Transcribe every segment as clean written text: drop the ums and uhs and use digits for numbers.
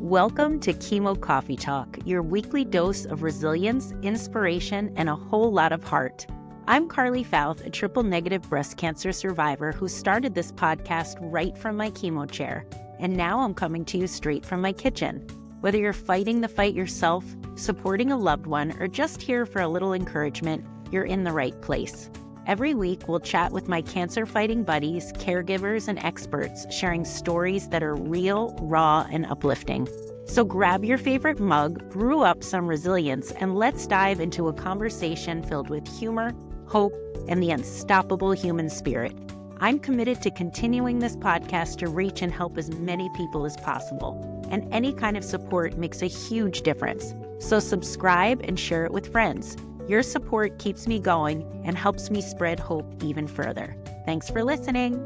Welcome to Chemo Coffee Talk, your weekly dose of resilience, inspiration, and a whole lot of heart. I'm Carly Fouth, a triple-negative breast cancer survivor who started this podcast right from my chemo chair, and now I'm coming to you straight from my kitchen. Whether you're fighting the fight yourself, supporting a loved one, or just here for a little encouragement, you're in the right place. Every week, we'll chat with my cancer-fighting buddies, caregivers, and experts, sharing stories that are real, raw, and uplifting. So grab your favorite mug, brew up some resilience, and let's dive into a conversation filled with humor, hope, and the unstoppable human spirit. I'm committed to continuing this podcast to reach and help as many people as possible, and any kind of support makes a huge difference. So subscribe and share it with friends. Your support keeps me going and helps me spread hope even further. Thanks for listening.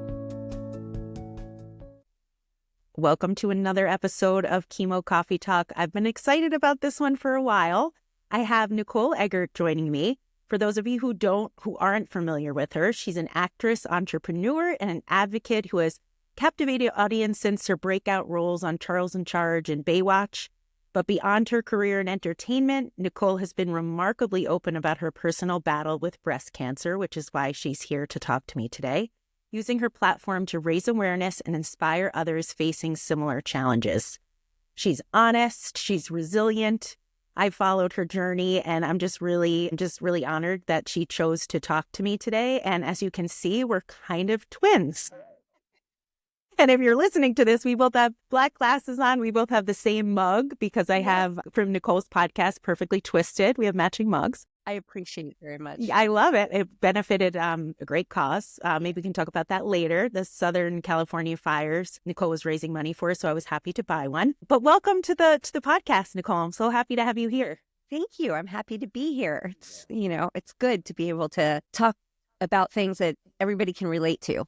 Welcome to another episode of Chemo Coffee Talk. I've been excited about this one for a while. I have Nicole Eggert joining me. For those of you who aren't familiar with her, she's an actress, entrepreneur, and an advocate who has captivated audience since her breakout roles on Charles and Charles and Baywatch. But beyond her career in entertainment, Nicole has been remarkably open about her personal battle with breast cancer, which is why she's here to talk to me today, using her platform to raise awareness and inspire others facing similar challenges. She's honest, she's resilient. I followed her journey, and I'm just really honored that she chose to talk to me today. And as you can see, we're kind of twins. And if you're listening to this, we both have black glasses on. We both have the same mug because I have from Nicole's podcast, Perfectly Twisted. We have matching mugs. I appreciate it very much. I love it. It benefited a great cause. Maybe we can talk about that later. The Southern California fires Nicole was raising money for, so I was happy to buy one. But welcome to the podcast, Nicole. I'm so happy to have you here. Thank you. I'm happy to be here. It's good to be able to talk about things that everybody can relate to.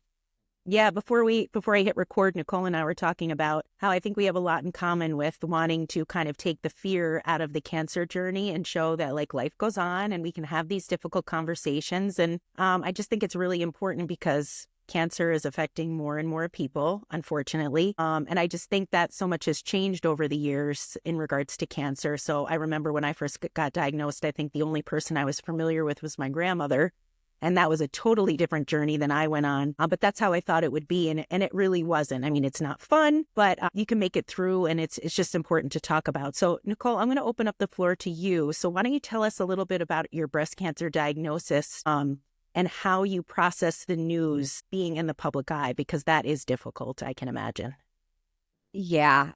Yeah, before I hit record, Nicole and I were talking about how I think we have a lot in common with wanting to kind of take the fear out of the cancer journey and show that life goes on and we can have these difficult conversations. And I just think it's really important because cancer is affecting more and more people, unfortunately. And I just think that so much has changed over the years in regards to cancer. So I remember when I first got diagnosed, I think the only person I was familiar with was my grandmother. And that was a totally different journey than I went on. But that's how I thought it would be. And it really wasn't. I mean, it's not fun, but you can make it through. And it's just important to talk about. So, Nicole, I'm going to open up the floor to you. So why don't you tell us a little bit about your breast cancer diagnosis and how you process the news being in the public eye, because that is difficult, I can imagine. Yeah.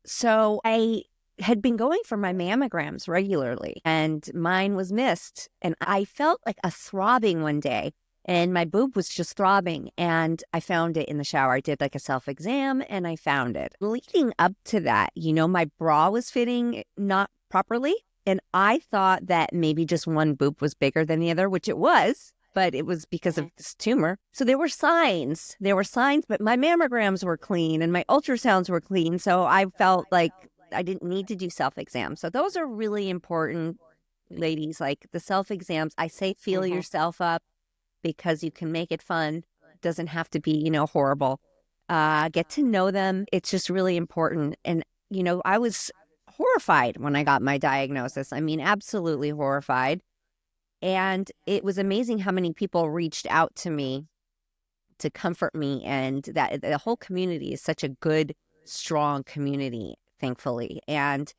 So I had been going for my mammograms regularly, and mine was missed. And I felt like a throbbing one day, and my boob was just throbbing. And I found it in the shower. I did a self-exam, and I found it. Leading up to that, my bra was fitting not properly. And I thought that maybe just one boob was bigger than the other, which it was, but it was because of this tumor. So there were signs, but my mammograms were clean and my ultrasounds were clean. So I felt like I didn't need to do self-exams. So those are really important, ladies, the self-exams. I say feel yourself up because you can make it fun. It doesn't have to be, horrible. Get to know them. It's just really important. And, I was horrified when I got my diagnosis. I mean, absolutely horrified. And it was amazing how many people reached out to me to comfort me. And that the whole community is such a good, strong community, thankfully. And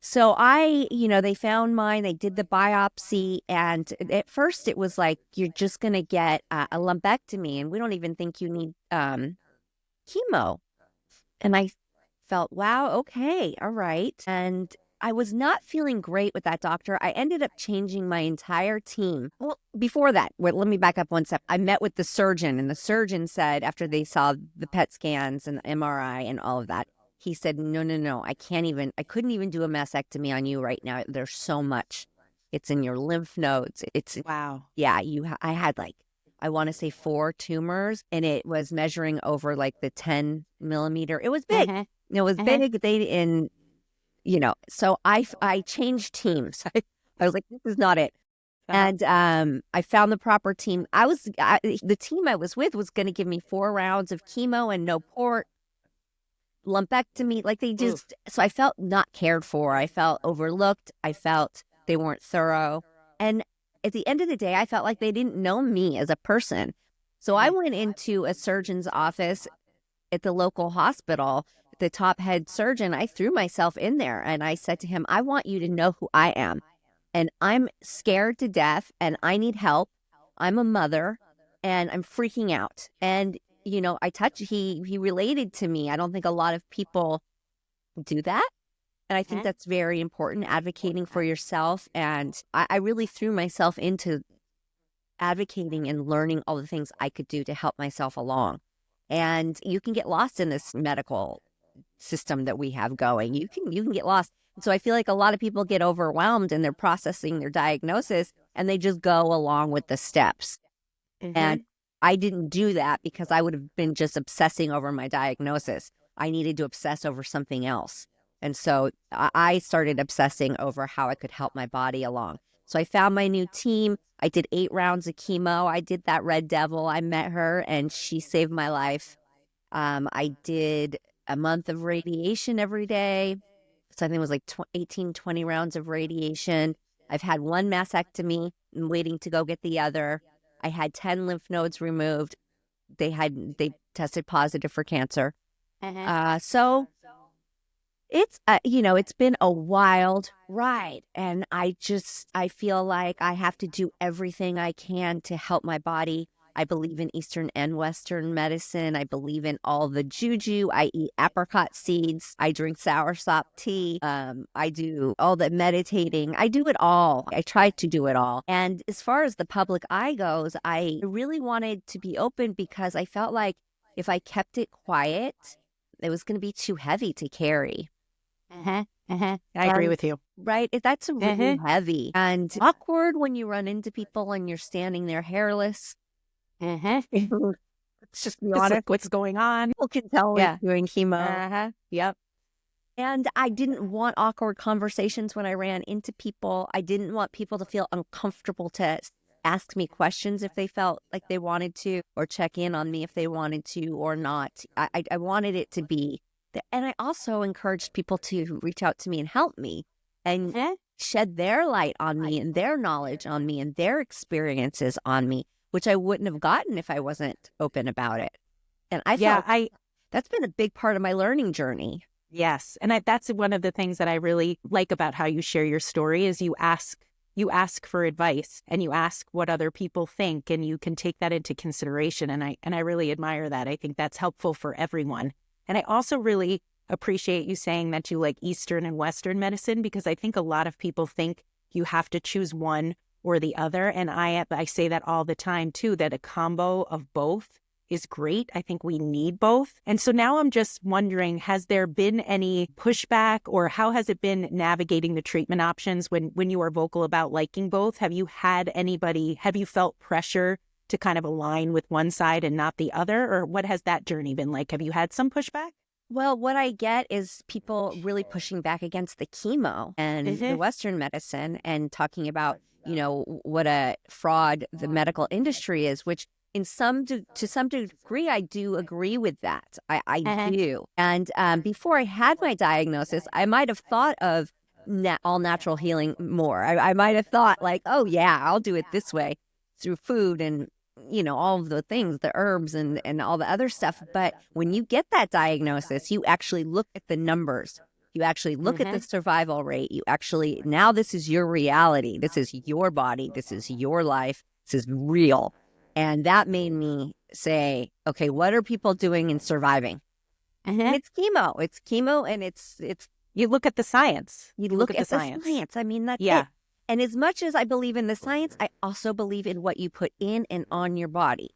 so they found mine, they did the biopsy, and at first it was you're just going to get a lumpectomy, and we don't even think you need chemo. And I felt, wow, okay, all right. And I was not feeling great with that doctor. I ended up changing my entire team. Well, before that, let me back up one step. I met with the surgeon, and the surgeon said, after they saw the PET scans and the MRI and all of that, he said, no, I couldn't even do a mastectomy on you right now. There's so much. It's in your lymph nodes. Wow. Yeah, I had I want to say 4 tumors, and it was measuring over the 10 millimeter. It was big. It was big. So I changed teams. I was like, this is not it. And I found the proper team. The team I was with was going to give me 4 rounds of chemo and no port. lumpectomy. Like so I felt not cared for. I felt overlooked. I felt they weren't thorough. And at the end of the day, I felt like they didn't know me as a person. So I went into a surgeon's office at the local hospital, the top head surgeon. I threw myself in there and I said to him, I want you to know who I am. And I'm scared to death and I need help. I'm a mother and I'm freaking out. And, he related to me. I don't think a lot of people do that. And I think that's very important, advocating for yourself. And I really threw myself into advocating and learning all the things I could do to help myself along. And you can get lost in this medical system that we have going. You can get lost. So I feel like a lot of people get overwhelmed and they're processing their diagnosis and they just go along with the steps. And I didn't do that because I would have been just obsessing over my diagnosis. I needed to obsess over something else. And so I started obsessing over how I could help my body along. So I found my new team. I did 8 rounds of chemo. I did that Red Devil. I met her and she saved my life. I did a month of radiation every day. So I think it was like 18, 20 rounds of radiation. I've had 1 mastectomy and waiting to go get the other. I had 10 lymph nodes removed. They tested positive for cancer. So it's, it's been a wild ride. And I feel like I have to do everything I can to help my body. I believe in Eastern and Western medicine. I believe in all the juju. I eat apricot seeds. I drink soursop tea. I do all the meditating. I do it all. I try to do it all. And as far as the public eye goes, I really wanted to be open because I felt like if I kept it quiet, it was going to be too heavy to carry. I agree with you. Right? That's really heavy and awkward when you run into people and you're standing there hairless. Let's just be honest. Like, what's going on? People can tell we're doing chemo. Yep. And I didn't want awkward conversations when I ran into people. I didn't want people to feel uncomfortable to ask me questions if they felt like they wanted to, or check in on me if they wanted to or not. I wanted it to be. And I also encouraged people to reach out to me and help me and shed their light on me and their knowledge on me and their experiences on me, which I wouldn't have gotten if I wasn't open about it. And I felt that's been a big part of my learning journey. Yes. And that's one of the things that I really like about how you share your story is you ask for advice and you ask what other people think and you can take that into consideration. And I really admire that. I think that's helpful for everyone. And I also really appreciate you saying that you like Eastern and Western medicine, because I think a lot of people think you have to choose one or the other. And I say that all the time too, that a combo of both is great. I think we need both. And so now I'm just wondering, has there been any pushback or how has it been navigating the treatment options when you are vocal about liking both? Have you felt pressure to kind of align with one side and not the other? Or what has that journey been like? Have you had some pushback? Well, what I get is people really pushing back against the chemo and the Western medicine and talking about, what a fraud the medical industry is, which to some degree, I do agree with that. I do. And before I had my diagnosis, I might have thought of all natural healing more. I might have thought like, oh yeah, I'll do it this way through food and all of the things, the herbs and all the other stuff. But when you get that diagnosis, you actually look at the numbers. You actually look at the survival rate. Now this is your reality. This is your body. This is your life. This is real. And that made me say, okay, what are people doing in surviving? And it's chemo. It's chemo and it's. You look at the science. You look at the science. I mean, that's it. And as much as I believe in the science, I also believe in what you put in and on your body.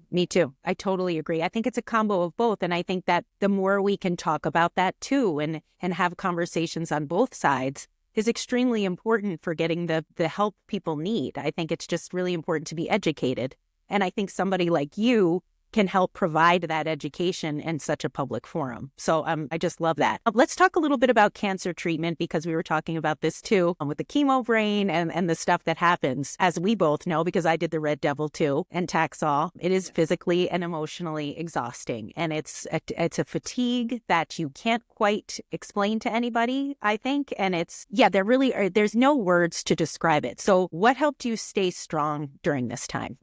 Me too. I totally agree. I think it's a combo of both. And I think that the more we can talk about that too and have conversations on both sides is extremely important for getting the help people need. I think it's just really important to be educated. And I think somebody like you can help provide that education in such a public forum. So I just love that. Let's talk a little bit about cancer treatment, because we were talking about this too, with the chemo brain and the stuff that happens, as we both know, because I did the Red Devil too, and Taxol. It is physically and emotionally exhausting. And it's a fatigue that you can't quite explain to anybody, I think. And there's no words to describe it. So what helped you stay strong during this time?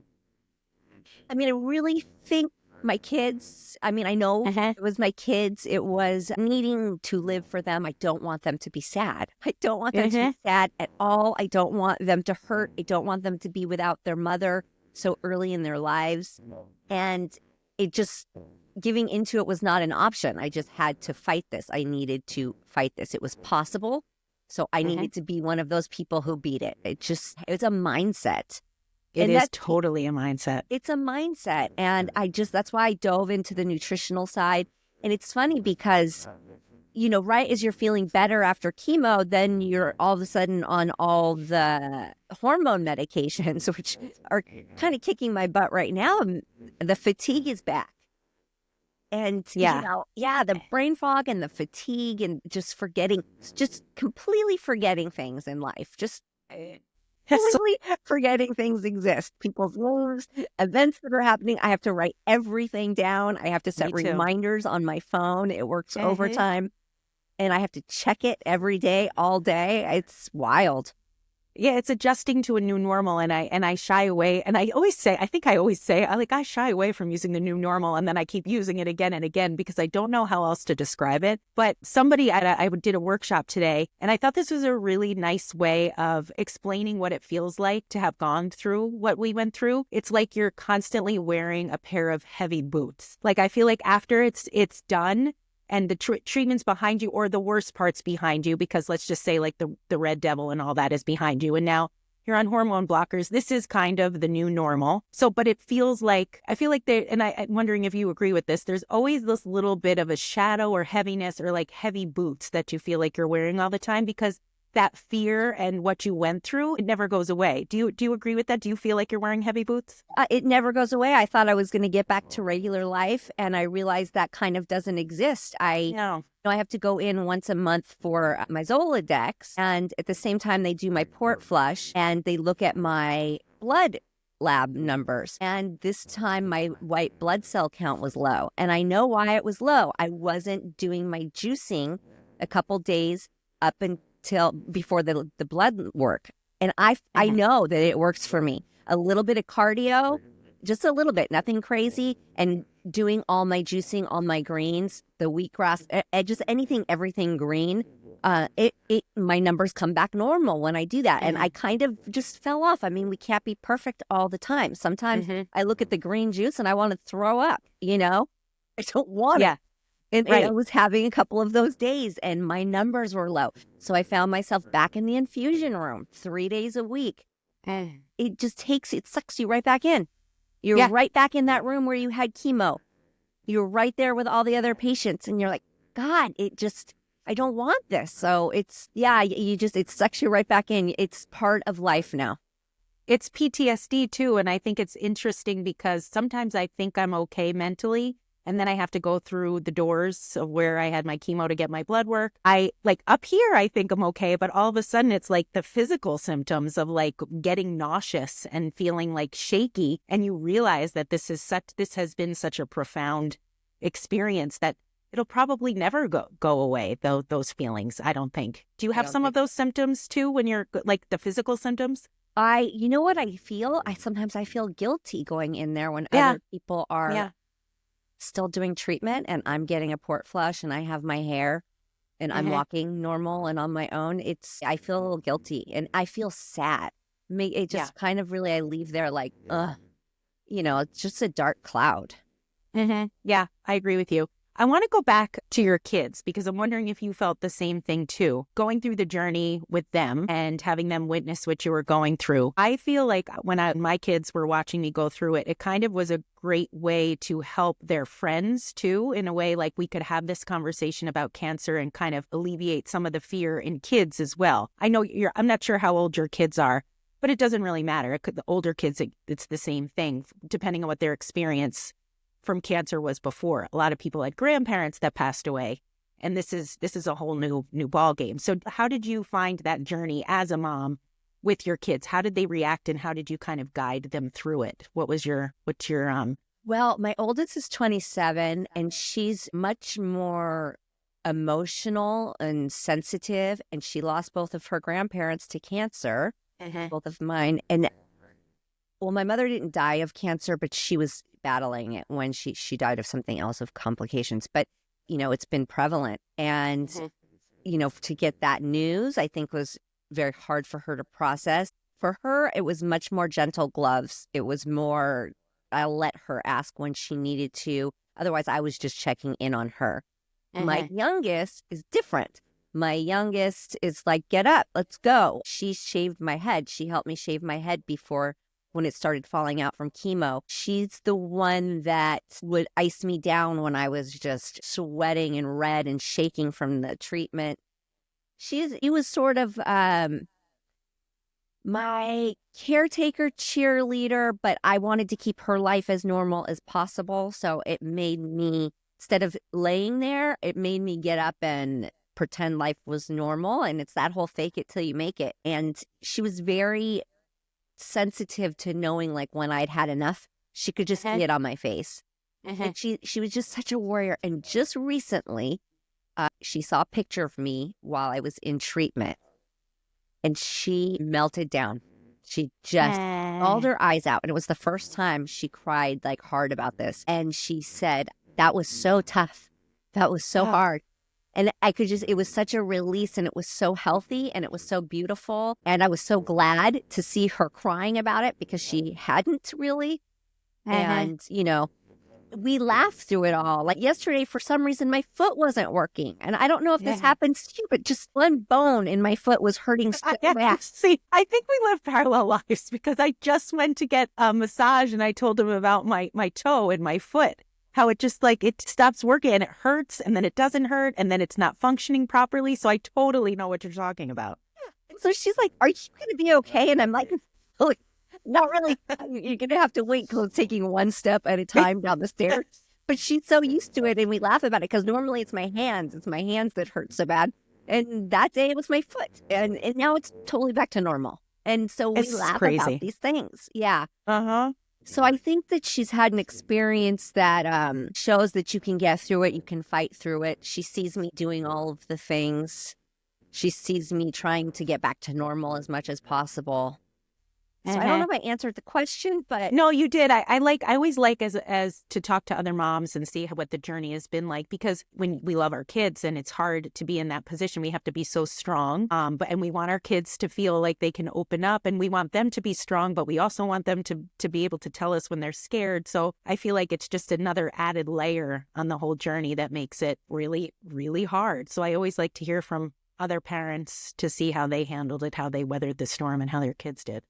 I mean, I really think my kids, I know it was my kids. It was needing to live for them. I don't want them to be sad. I don't want them to be sad at all. I don't want them to hurt. I don't want them to be without their mother so early in their lives. And it just, giving into it was not an option. I just had to fight this. I needed to fight this. It was possible. So I needed to be one of those people who beat it. It's a mindset. It is totally a mindset. It's a mindset. And that's why I dove into the nutritional side. And it's funny because, right as you're feeling better after chemo, then you're all of a sudden on all the hormone medications, which are kind of kicking my butt right now. The fatigue is back. And, the brain fog and the fatigue and just completely forgetting things in life. Just completely forgetting things exist. People's lives, events that are happening. I have to write everything down. I have to set reminders on my phone. It works overtime. And I have to check it every day, all day. It's wild. Yeah, it's adjusting to a new normal, and I shy away. And I shy away from using the new normal, and then I keep using it again and again because I don't know how else to describe it. But I did a workshop today, and I thought this was a really nice way of explaining what it feels like to have gone through what we went through. It's like you're constantly wearing a pair of heavy boots. Like, I feel like after it's done, and the treatment's behind you, or the worst part's behind you, because let's just say like the Red Devil and all that is behind you, and now you're on hormone blockers. This is kind of the new normal. So, but it feels like, I feel like I'm wondering if you agree with this, there's always this little bit of a shadow or heaviness or like heavy boots that you feel like you're wearing all the time, because that fear and what you went through, it never goes away. Do you agree with that? Do you feel like you're wearing heavy boots? It never goes away. I thought I was going to get back to regular life, and I realized that kind of doesn't exist. I have to go in once a month for my Zoladex, and at the same time they do my port flush, and they look at my blood lab numbers. And this time my white blood cell count was low, and I know why it was low. I wasn't doing my juicing a couple days up until before the blood work. And I know that it works for me. A little bit of cardio, just a little bit, nothing crazy, and doing all my juicing, all my greens, the wheatgrass, just everything green. My numbers come back normal when I do that. And I kind of just fell off. I mean, we can't be perfect all the time. Sometimes I look at the green juice and I want to throw up, I don't want it. And I was having a couple of those days and my numbers were low. So I found myself back in the infusion room 3 days a week. It sucks you right back in. You're right back in that room where you had chemo. You're right there with all the other patients. And you're like, God, I don't want this. So it sucks you right back in. It's part of life now. It's PTSD too. And I think it's interesting because sometimes I think I'm okay mentally, and then I have to go through the doors of where I had my chemo to get my blood work. Up here, I think I'm okay, but all of a sudden it's like the physical symptoms of like getting nauseous and feeling like shaky. And you realize that this has been such a profound experience that it'll probably never go away, though, those feelings, I don't think. Do you have some of those symptoms too when you're like the physical symptoms? You know what I feel? Sometimes I feel guilty going in there when other people are still doing treatment and I'm getting a port flush and I have my hair and I'm walking normal and on my own. I feel a little guilty and I feel sad. It just kind of really, I leave there like, it's just a dark cloud. Yeah, I agree with you. I want to go back to your kids because I'm wondering if you felt the same thing too, going through the journey with them and having them witness what you were going through. I feel like when my kids were watching me go through it, it kind of was a great way to help their friends too, in a way like we could have this conversation about cancer and kind of alleviate some of the fear in kids as well. I know I'm not sure how old your kids are, but it doesn't really matter. The older kids, it's the same thing, depending on what their experience from cancer was before. A lot of people had grandparents that passed away. And this is a whole new ball game. So how did you find that journey as a mom with your kids? How did they react, and how did you kind of guide them through it? What's your Well, my oldest is 27, and she's much more emotional and sensitive, and she lost both of her grandparents to cancer, both of mine. And well, my mother didn't die of cancer, but she was battling it when she died of something else, of complications. But, it's been prevalent. And, to get that news, I think was very hard for her to process. For her, it was much more gentle gloves. It was more, I let her ask when she needed to. Otherwise, I was just checking in on her. My youngest is different. My youngest is like, get up, let's go. She shaved my head. She helped me shave my head before, when it started falling out from chemo. She's the one that would ice me down when I was just sweating and red and shaking from the treatment. It was sort of my caretaker, cheerleader, but I wanted to keep her life as normal as possible. So it made me, instead of laying there, it made me get up and pretend life was normal. And it's that whole fake it till you make it. And she was very sensitive to knowing, like, when I'd had enough. She could just see it on my face. And she was just such a warrior. And just recently, she saw a picture of me while I was in treatment, and she melted down. She just bawled her eyes out. And it was the first time she cried like hard about this. And she said, that was so tough. That was so hard. And it was such a release, and it was so healthy, and it was so beautiful. And I was so glad to see her crying about it, because she hadn't really. And, we laughed through it all. Like yesterday, for some reason, my foot wasn't working. And I don't know if this happens to you, but just one bone in my foot was hurting so bad. See, I think we live parallel lives, because I just went to get a massage, and I told him about my toe and my foot. How it just, like, it stops working and it hurts, and then it doesn't hurt, and then it's not functioning properly. So I totally know what you're talking about. And so she's like, are you going to be okay? And I'm like, not really. You're going to have to wait, because it's taking one step at a time down the stairs. But she's so used to it, and we laugh about it, because normally it's my hands. It's my hands that hurt so bad. And that day it was my foot. And now it's totally back to normal. And so we laugh about these things. Yeah. So I think that she's had an experience that shows that you can get through it, you can fight through it. She sees me doing all of the things. She sees me trying to get back to normal as much as possible. So I don't know if I answered the question, but no, you did. I always like as to talk to other moms and see what the journey has been like, because when we love our kids and it's hard to be in that position, we have to be so strong. And we want our kids to feel like they can open up, and we want them to be strong, but we also want them to be able to tell us when they're scared. So I feel like it's just another added layer on the whole journey that makes it really, really hard. So I always like to hear from other parents to see how they handled it, how they weathered the storm, and how their kids did.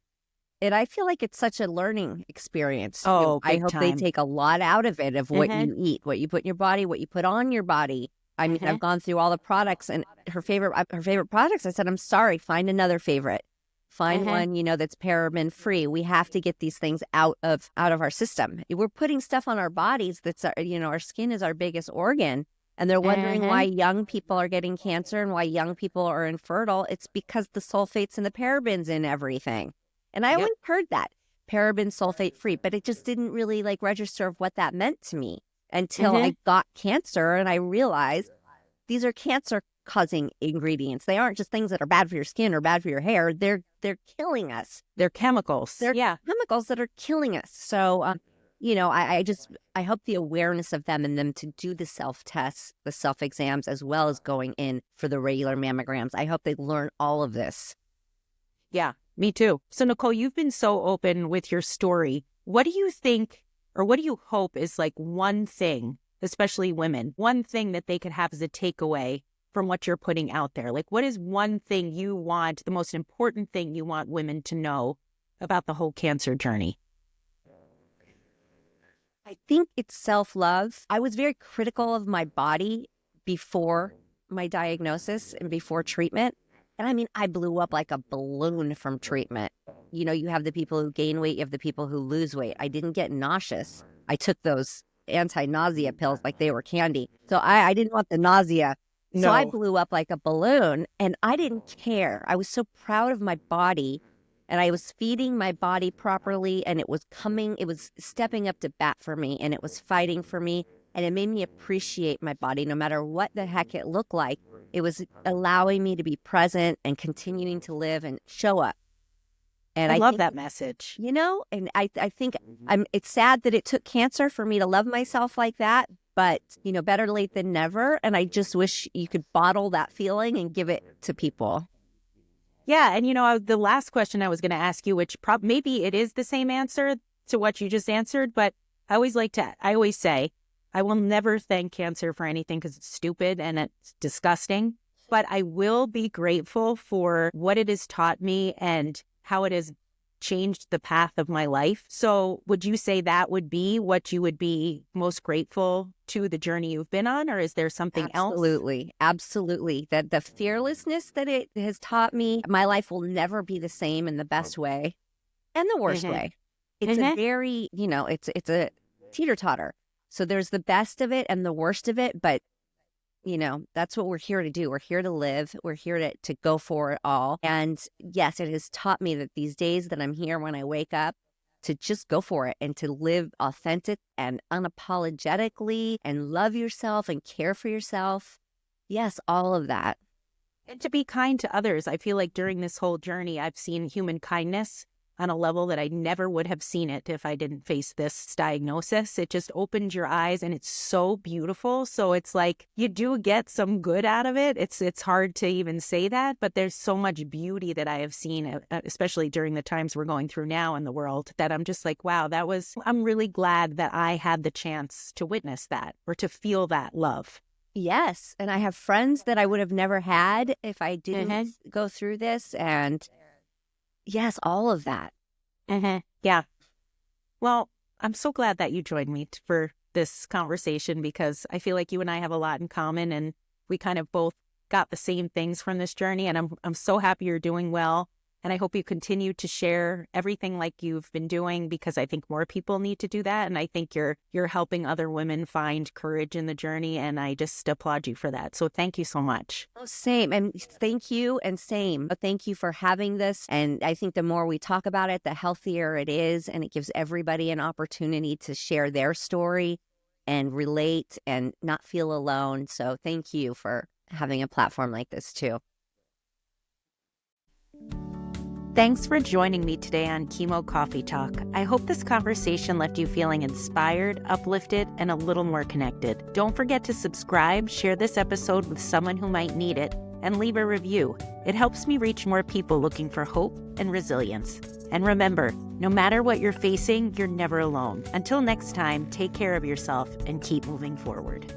And I feel like it's such a learning experience. Oh, I hope they time. take a lot out of it, of what you eat, what you put in your body, what you put on your body. I mean, I've gone through all the products, and her favorite products, I said, I'm sorry, find another favorite. Find one, that's paraben free. We have to get these things out of our system. We're putting stuff on our bodies that's, our skin is our biggest organ. And they're wondering why young people are getting cancer and why young people are infertile. It's because the sulfates and the parabens in everything. And I always heard that, paraben sulfate free, but it just didn't really register of what that meant to me until I got cancer, and I realized these are cancer causing ingredients. They aren't just things that are bad for your skin or bad for your hair. They're killing us. They're chemicals. They're chemicals that are killing us. So, I hope the awareness of them, and them to do the self-tests, the self-exams, as well as going in for the regular mammograms. I hope they learn all of this. Yeah. Me too. So, Nicole, you've been so open with your story. What do you think, or what do you hope is one thing, especially women, one thing that they could have as a takeaway from what you're putting out there? What is one thing you want, the most important thing you want women to know about the whole cancer journey? I think it's self-love. I was very critical of my body before my diagnosis and before treatment. And I mean, I blew up like a balloon from treatment. You have the people who gain weight, you have the people who lose weight. I didn't get nauseous. I took those anti-nausea pills like they were candy. So I didn't want the nausea. So I blew up like a balloon and I didn't care. I was so proud of my body and I was feeding my body properly and it was stepping up to bat for me and it was fighting for me. And it made me appreciate my body no matter what the heck it looked like. It was allowing me to be present and continuing to live and show up. And I love think, that message. And I think it's sad that it took cancer for me to love myself like that, but, better late than never. And I just wish you could bottle that feeling and give it to people. Yeah. And, the last question I was going to ask you, which maybe it is the same answer to what you just answered, but I always say, I will never thank cancer for anything because it's stupid and it's disgusting, but I will be grateful for what it has taught me and how it has changed the path of my life. So would you say that would be what you would be most grateful to the journey you've been on, or is there something else? Absolutely. That the fearlessness that it has taught me, my life will never be the same in the best way and the worst way. It's a very, it's a teeter-totter. So there's the best of it and the worst of it, but that's what we're here to do. We're here to live. We're here to go for it all. And yes, it has taught me that these days that I'm here when I wake up to just go for it and to live authentic and unapologetically and love yourself and care for yourself. Yes, all of that. And to be kind to others. I feel like during this whole journey, I've seen human kindness on a level that I never would have seen it if I didn't face this diagnosis. It just opened your eyes and it's so beautiful. So it's like you do get some good out of it. It's hard to even say that, but there's so much beauty that I have seen, especially during the times we're going through now in the world, that I'm just like, wow, I'm really glad that I had the chance to witness that or to feel that love. Yes. And I have friends that I would have never had if I didn't go through this. And yes, all of that. Yeah. Well, I'm so glad that you joined me for this conversation because I feel like you and I have a lot in common and we kind of both got the same things from this journey. And I'm so happy you're doing well. And I hope you continue to share everything like you've been doing because I think more people need to do that. And I think you're helping other women find courage in the journey. And I just applaud you for that. So thank you so much. Oh, same. And thank you. And same. Thank you for having this. And I think the more we talk about it, the healthier it is. And it gives everybody an opportunity to share their story and relate and not feel alone. So thank you for having a platform like this too. Thanks for joining me today on Chemo Coffee Talk. I hope this conversation left you feeling inspired, uplifted, and a little more connected. Don't forget to subscribe, share this episode with someone who might need it, and leave a review. It helps me reach more people looking for hope and resilience. And remember, no matter what you're facing, you're never alone. Until next time, take care of yourself and keep moving forward.